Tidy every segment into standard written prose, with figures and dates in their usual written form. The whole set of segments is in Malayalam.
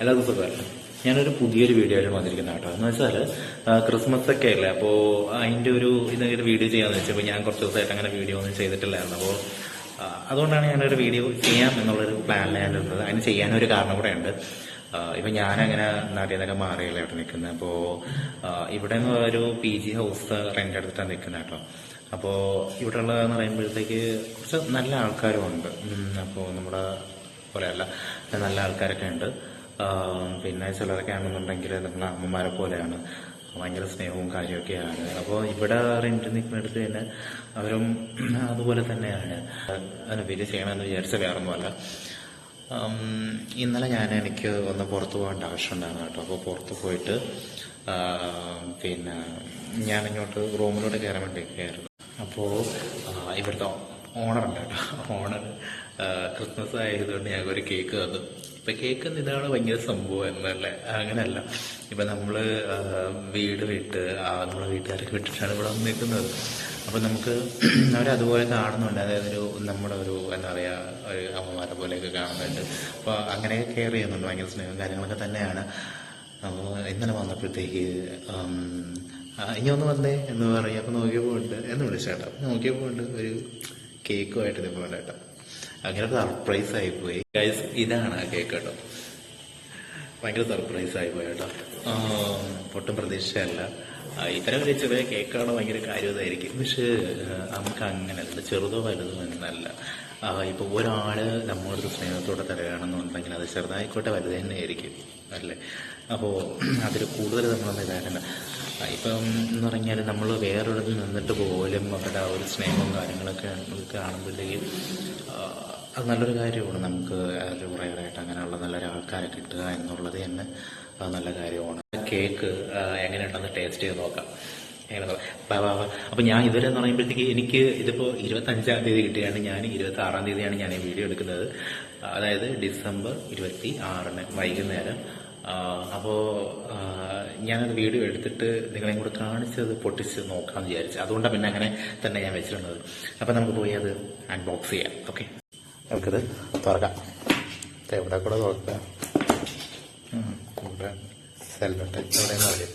എല്ലാവർക്കും സുഖമല്ല. ഞാനൊരു പുതിയൊരു വീഡിയോ ആയിട്ട് വന്നിരിക്കുന്ന കേട്ടോ. എന്ന് വെച്ചാൽ ക്രിസ്മസ് ഒക്കെ അല്ലേ, അപ്പോൾ അതിൻ്റെ ഒരു ഇതൊരു വീഡിയോ ചെയ്യാമെന്ന് വെച്ചപ്പോൾ ഞാൻ കുറച്ച് ദിവസമായിട്ട് അങ്ങനെ വീഡിയോ ഒന്നും ചെയ്തിട്ടില്ലായിരുന്നു. അപ്പോൾ അതുകൊണ്ടാണ് ഞാനൊരു വീഡിയോ ചെയ്യാം എന്നുള്ളൊരു പ്ലാനിൽ ഞാനിരുന്നത്. അതിന് ചെയ്യാനൊരു കാരണം കൂടെ ഉണ്ട്. ഇപ്പം ഞാനങ്ങനെ നാട്ടിൽ നിന്നൊക്കെ മാറിയല്ലേ അവിടെ നിൽക്കുന്നത്. അപ്പോൾ ഇവിടെ നിന്ന് ഒരു PG ഹൗസ് റെൻ്റ് എടുത്തിട്ടാണ് നിൽക്കുന്നത് കേട്ടോ. അപ്പോൾ ഇവിടെ ഉള്ളതെന്ന് പറയുമ്പോഴത്തേക്ക് കുറച്ച് നല്ല ആൾക്കാരും ഉണ്ട്. അപ്പോൾ നമ്മുടെ പോലെയല്ല, നല്ല ആൾക്കാരൊക്കെ ഉണ്ട്. പിന്നെ ചിലരൊക്കെ ആണെന്നുണ്ടെങ്കിൽ നിങ്ങളെ അമ്മമാരെ പോലെയാണ്, ഭയങ്കര സ്നേഹവും കാര്യമൊക്കെയാണ്. അപ്പോൾ ഇവിടെ റെന്റ് നിൽക്കുന്നിടത്ത് തന്നെ അവരും അതുപോലെ തന്നെയാണ്. അതിന് വലിയ ചെയ്യണമെന്ന് വിചാരിച്ച വേറൊന്നുമല്ല. ഇന്നലെ എനിക്ക് ഒന്ന് പുറത്ത് പോകേണ്ട ആവശ്യമുണ്ടായിരുന്നു കേട്ടോ. അപ്പോൾ പുറത്ത് പോയിട്ട് പിന്നെ ഞാനിങ്ങോട്ട് റൂമിലൂടെ കയറാൻ വേണ്ടിയൊക്കെയായിരുന്നു. അപ്പോൾ ഇവിടുത്തെ ഓണറുണ്ട് കേട്ടോ. ഓണർ ക്രിസ്മസ് ആയതുകൊണ്ട് ഞങ്ങൾക്കൊരു കേക്ക് തന്നു. ഇപ്പം കേക്ക് ഇതാണ് ഭയങ്കര സംഭവം എന്നല്ലേ, അങ്ങനെയല്ല. ഇപ്പം നമ്മൾ വീട് വിട്ട് നമ്മളെ വീട്ടുകാരൊക്കെ വിട്ടിട്ടാണ് ഇവിടെ വന്ന് നിൽക്കുന്നത്. അപ്പം നമുക്ക് അവരതുപോലെ കാണുന്നുണ്ട്. അതായത് നമ്മുടെ എന്താ പറയുക, ഒരു അമ്മമാരെ പോലെയൊക്കെ കാണുന്നുണ്ട്. അപ്പോൾ അങ്ങനെയൊക്കെ കെയർ ചെയ്യുന്നുണ്ട്. ഭയങ്കര സ്നേഹവും കാര്യങ്ങളൊക്കെ തന്നെയാണ്. അപ്പോൾ ഇന്നലെ വന്നപ്പോഴത്തേക്ക് ഇനി ഒന്ന് വന്നേ എന്ന് പറയും. അപ്പം നോക്കിയപ്പോൾ ഉണ്ട് എന്ന് വിളിച്ചേട്ടാ. നോക്കിയപ്പോൾ ഉണ്ട് ഒരു കേക്കുമായിട്ട് നിൽക്കുന്നുണ്ട് കേട്ടോ. അങ്ങനെ സർപ്രൈസ് ആയിപ്പോയി ഗൈസ്. ഇതാണ് ആ കേക്ക് കേട്ടോ. ഭയങ്കര സർപ്രൈസ് ആയിപ്പോയി കേട്ടോ. ഒട്ടും പ്രതീക്ഷയല്ല. ഇത്തരം ഒരു ചെറിയ കേക്കാണോ ഭയങ്കര കാര്യമായിരിക്കും. പക്ഷെ നമുക്ക് അങ്ങനെയല്ല, ചെറുതോ വലുതോ എന്നല്ല. ഇപ്പോൾ ഒരാൾ നമ്മളൊരു സ്നേഹത്തോടെ തരുകയാണെന്നുണ്ടെങ്കിൽ അത് ചെറുതായിക്കോട്ടെ വലുത് തന്നെ ആയിരിക്കും അല്ലേ. അപ്പോൾ അതിൽ കൂടുതൽ നമ്മളൊന്നും ഇതാക്കണ്ട. ഇപ്പം എന്ന് പറഞ്ഞാൽ നമ്മൾ വേറൊരിടത്ത് നിന്നിട്ട് പോലും അവരുടെ ആ ഒരു സ്നേഹവും കാര്യങ്ങളൊക്കെ കാണുമ്പോഴത്തേക്കും അത് നല്ലൊരു കാര്യമാണ്. നമുക്ക് അതിൽ കുറേയായിട്ട് അങ്ങനെയുള്ള നല്ലൊരു ആൾക്കാരെ കിട്ടുക എന്നുള്ളത് തന്നെ നല്ല കാര്യമാണ്. കേക്ക് എങ്ങനെയുണ്ടെന്ന് ടേസ്റ്റ് ചെയ്ത് നോക്കാം. അപ്പം ഞാൻ ഇതുവരെ എന്ന് പറയുമ്പോഴത്തേക്ക് എനിക്ക് ഇതിപ്പോൾ 25-ാം തീയതി കിട്ടിയാണ്. ഞാൻ 26-ാം തീയതിയാണ് ഞാൻ ഈ വീഡിയോ എടുക്കുന്നത്. അതായത് ഡിസംബർ 26-ന് വൈകുന്നേരം. അപ്പോൾ ഞാനത് വീഡിയോ എടുത്തിട്ട് നിങ്ങളെയും കൂടെ കാണിച്ചത് പൊട്ടിച്ച് നോക്കാമെന്ന് വിചാരിച്ചു. അതുകൊണ്ടാണ് പിന്നെ അങ്ങനെ തന്നെ ഞാൻ വെച്ചിട്ടുള്ളത്. അപ്പം നമുക്ക് പോയി അത് അൺബോക്സ് ചെയ്യാം. ഓക്കെ, നമുക്കത് തുറക്കാം. എവിടെ കൂടെ തുറക്കാം? കൂടെ സെല്ലോട്ടെ എവിടെയെന്ന് പറയും.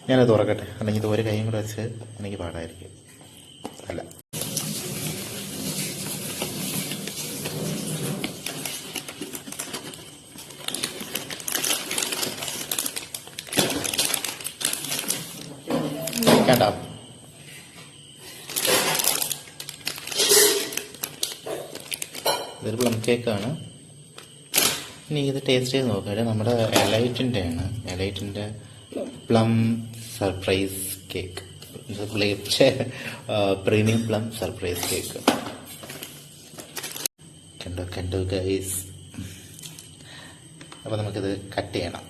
ഞാനത് തുറക്കട്ടെ, അല്ലെങ്കിൽ ഇത് ഒരു കൈയും കൂടെ വെച്ച് എനിക്ക് പാടായിരിക്കും. അല്ല, കേട്ടോ. ഇതൊരു പ്ലം കേക്കാണ്. ഇനി ഇത് ടേസ്റ്റ് ചെയ്ത് നോക്കാം. നമ്മുടെ എലൈറ്റിൻ്റെ ആണ്, എലൈറ്റിൻ്റെ plum surprise cake, premium plum surprise cake. കണ്ടോ ഗൈസ്. അപ്പോൾ നമുക്കിത് കട്ട് ചെയ്യണം.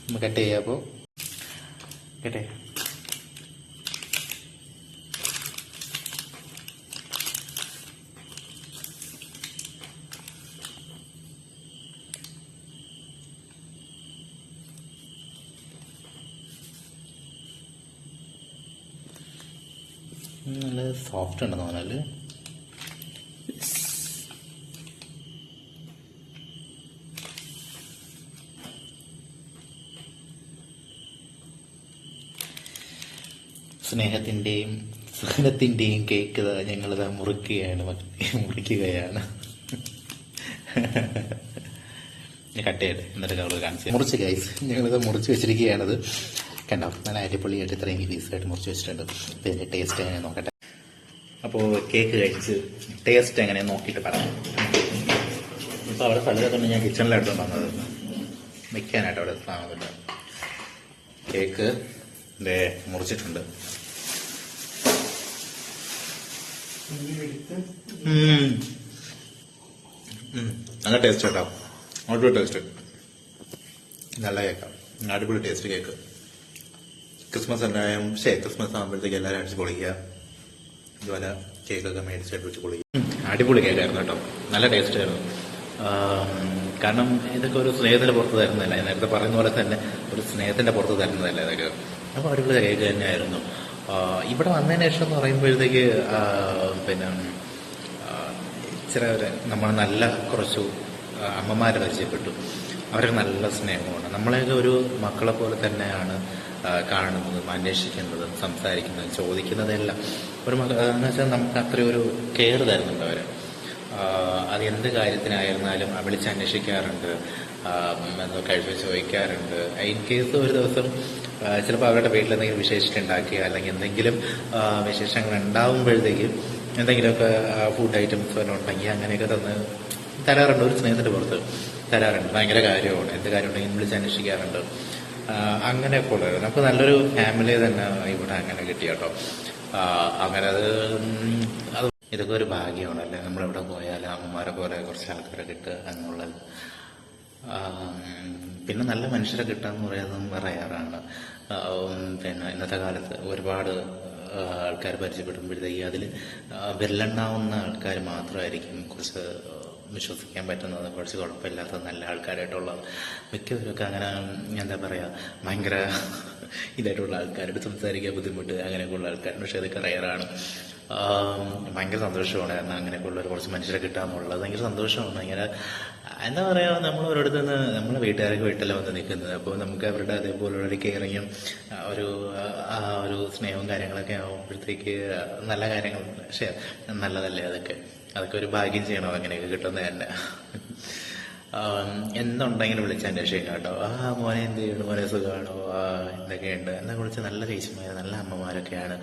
നമ്മൾ കട്ട് ചെയ്യാപ്പോൾ കേട്ടെ. നല്ല സോഫ്റ്റ് ഉണ്ടെന്ന് പറഞ്ഞാൽ സ്നേഹത്തിൻ്റെയും സഹനത്തിൻ്റെയും കേക്ക് ഞങ്ങളിത് മുറിക്കുകയാണ്. കട്ട് ചെയ്യട്ടെ, എന്നിട്ട് ഞങ്ങൾ കാണിച്ചു. മുറിച്ച് ഗൈസ്, ഞങ്ങളിത് മുറിച്ച് വെച്ചിരിക്കുകയാണത്. കണ്ടോ, നല്ല അടിപൊളിയായിട്ട് ഇത്രയും പീസായിട്ട് മുറിച്ച് വെച്ചിട്ടുണ്ട്. അപ്പോൾ ഇതിൻ്റെ ടേസ്റ്റ് എങ്ങനെ നോക്കട്ടെ. അപ്പോൾ കേക്ക് കഴിച്ച് ടേസ്റ്റ് എങ്ങനെ നോക്കിയിട്ട് പറയാം. ഇപ്പോൾ അവിടെ സ്ഥലത്തുകൊണ്ട് ഞാൻ കിച്ചണിലായിട്ട് വന്നത് വയ്ക്കാനായിട്ട് അവിടെ സാധനമില്ല. കേക്ക് മുറിച്ചിട്ടുണ്ട്. നല്ല ടേസ്റ്റ് കേട്ടോ, അടിപൊളി ടേസ്റ്റ്. നല്ല കേക്കാം, അടിപൊളി ടേസ്റ്റ് കേക്ക്. ക്രിസ്മസ് ക്രിസ്മസ് ആകുമ്പോഴത്തേക്ക് എല്ലാവരും അടിച്ച് പൊളിക്കുക. ഇതുപോലെ കേക്കൊക്കെ മേടിച്ചിട്ട് വെച്ച് പൊളിക്കുക. അടിപൊളി കേക്കായിരുന്നു കേട്ടോ, നല്ല ടേസ്റ്റ് ആയിരുന്നു. കാരണം ഇതൊക്കെ ഒരു സ്നേഹത്തിന്റെ പുറത്ത് തരുന്നതല്ല, നേരത്തെ പറയുന്ന പോലെ തന്നെ ഒരു സ്നേഹത്തിന്റെ പുറത്ത് തരുന്നതല്ല ഇതൊക്കെ. അപ്പോൾ അടിപൊളി കേക്ക് തന്നെയായിരുന്നു. ഇവിടെ വന്നതിന് ശേഷം എന്ന് പറയുമ്പോഴത്തേക്ക് പിന്നെ നമ്മൾ നല്ല കുറച്ചു അമ്മമാരെ പരിചയപ്പെട്ടു. അവർക്ക് നല്ല സ്നേഹമാണ്. നമ്മളെയൊക്കെ ഒരു മക്കളെ പോലെ തന്നെയാണ് കാണുന്നതും അന്വേഷിക്കുന്നതും സംസാരിക്കുന്നതും ചോദിക്കുന്നതെല്ലാം. എന്ന് വെച്ചാൽ നമുക്ക് അത്രയും ഒരു കെയർ തരുന്നുണ്ട് അവർ. അത് എന്ത് കാര്യത്തിനായിരുന്നാലും വിളിച്ചന്വേഷിക്കാറുണ്ട്, എന്തോ കഴിവ് ചോദിക്കാറുണ്ട്. ഇൻ കേസ് ഒരു ദിവസം ചിലപ്പോൾ അവരുടെ വീട്ടിൽ എന്തെങ്കിലും വിശേഷിച്ചുണ്ടാക്കിയ അല്ലെങ്കിൽ എന്തെങ്കിലും വിശേഷങ്ങൾ ഉണ്ടാവുമ്പോഴത്തേക്കും എന്തെങ്കിലുമൊക്കെ ഫുഡ് ഐറ്റംസ് വല്ലതും ഉണ്ടെങ്കിൽ അങ്ങനെയൊക്കെ തരാറുണ്ട്. ഒരു സ്നേഹത്തിന്റെ പുറത്ത് തരാറുണ്ട്. ഭയങ്കര കാര്യമാണ്. എന്ത് കാര്യം ഉണ്ടെങ്കിലും വിളിച്ചന്വേഷിക്കാറുണ്ട്. അങ്ങനെയൊക്കെ ഉള്ളത് നമുക്ക് നല്ലൊരു ഫാമിലി തന്നെ ഇവിടെ അങ്ങനെ കിട്ടി കേട്ടോ. അങ്ങനെ അത് ഇതൊക്കെ ഒരു ഭാഗ്യമാണല്ലേ, നമ്മളെവിടെ പോയാലും അമ്മമാരെ പോലെ കുറച്ച് ആൾക്കാരെ കിട്ടുക എന്നുള്ളത്. പിന്നെ നല്ല മനുഷ്യരെ കിട്ടുക എന്ന് പറയുന്നത് റെയറാണ്. പിന്നെ ഇന്നത്തെ കാലത്ത് ഒരുപാട് ആൾക്കാർ പരിചയപ്പെടുമ്പോഴത്തേക്ക് അതിൽ വിരലെണ്ണാവുന്ന ആൾക്കാർ മാത്രമായിരിക്കും കുറച്ച് വിശ്വസിക്കാൻ പറ്റുന്നത്, കുറച്ച് കുഴപ്പമില്ലാത്ത നല്ല ആൾക്കാരായിട്ടുള്ളത്. മിക്കവരൊക്കെ അങ്ങനെ എന്താ പറയുക, ഭയങ്കര ഇതായിട്ടുള്ള ആൾക്കാരോട് സംസാരിക്കാൻ ബുദ്ധിമുട്ട് അങ്ങനെയൊക്കെയുള്ള ആൾക്കാരുണ്ട്. പക്ഷെ അതൊക്കെ റെയറാണ്. ഭയങ്കര സന്തോഷമാണ്. കാരണം അങ്ങനെയൊക്കെയുള്ള കുറച്ച് മനുഷ്യരെ കിട്ടാന്നുള്ളത് ഭയങ്കര സന്തോഷമാണ്. ഇങ്ങനെ എന്താ പറയുക, നമ്മൾ ഒരിടത്ത് നിന്ന് നമ്മളെ വീട്ടുകാരൊക്കെ വീട്ടിൽ വന്ന് നിൽക്കുന്നത്. അപ്പോൾ നമുക്ക് അവരുടെ അതേപോലുള്ള ഒരു കെയറിങ്ങും ഒരു സ്നേഹവും കാര്യങ്ങളൊക്കെ ആകുമ്പോഴത്തേക്ക് നല്ല കാര്യങ്ങൾ. പക്ഷെ നല്ലതല്ലേ അതൊക്കെ ഒരു ഭാഗ്യം ചെയ്യണം അങ്ങനെയൊക്കെ കിട്ടുന്നത് തന്നെ. എന്തുണ്ടെങ്കിലും വിളിച്ചന്വേഷിക്കാം കേട്ടോ. മോനെ എന്ത് ചെയ്യണം, മോനെ സുഖമാണോ, എന്തൊക്കെയുണ്ട് എന്നെ കുറിച്ച് നല്ല ചേച്ചിമാർ നല്ല അമ്മമാരൊക്കെയാണ്.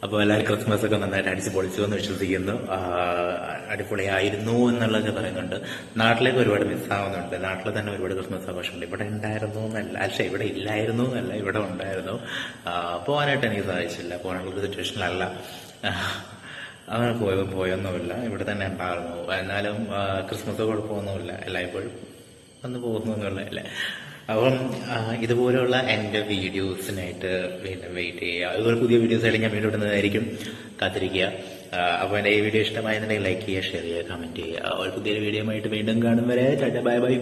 അപ്പോൾ എല്ലാവരും ക്രിസ്മസ് ഒക്കെ നന്നായിട്ട് അടിച്ച് പൊളിച്ചു എന്ന് വിശ്വസിക്കുന്നു. അടിപൊളിയായിരുന്നു എന്നുള്ളതൊക്കെ പറയുന്നുണ്ട്. നാട്ടിലേക്ക് ഒരുപാട് മിസ്സാവുന്നുണ്ട്. നാട്ടിൽ തന്നെ ഒരുപാട് ക്രിസ്മസ് ആഘോഷമുണ്ട്. ഇവിടെ ഉണ്ടായിരുന്നു എന്നല്ല, പക്ഷെ ഇവിടെ ഇല്ലായിരുന്നു എന്നല്ല, ഇവിടെ ഉണ്ടായിരുന്നു. പോകാനായിട്ട് എനിക്ക് സാധിച്ചില്ല. പോകാനുള്ള സിറ്റുവേഷനിലല്ല. അങ്ങനെ പോയൊന്നുമില്ല. ഇവിടെ തന്നെ ഉണ്ടായിരുന്നു. എന്നാലും ക്രിസ്മസ് കുഴപ്പമൊന്നുമില്ല. എല്ലായ്പ്പോഴും വന്ന് പോകുന്നൊന്നുമില്ല അല്ലേ. അപ്പം ഇതുപോലെയുള്ള എൻ്റെ വീഡിയോസിനായിട്ട് വീണ്ടും വെയിറ്റ് ചെയ്യുക. അതുപോലെ പുതിയ വീഡിയോസായിട്ട് ഞാൻ വീണ്ടും ഇടുന്നതായിരിക്കും. കാത്തിരിക്കുക. അപ്പോൾ എൻ്റെ ഈ വീഡിയോ ഇഷ്ടമായെന്നുണ്ടെങ്കിൽ ലൈക്ക് ചെയ്യുക, ഷെയർ ചെയ്യുക, കമൻറ്റ് ചെയ്യുക. ഒരു പുതിയൊരു വീഡിയോ ആയിട്ട് വീണ്ടും കാണും വരെ. Bye bye.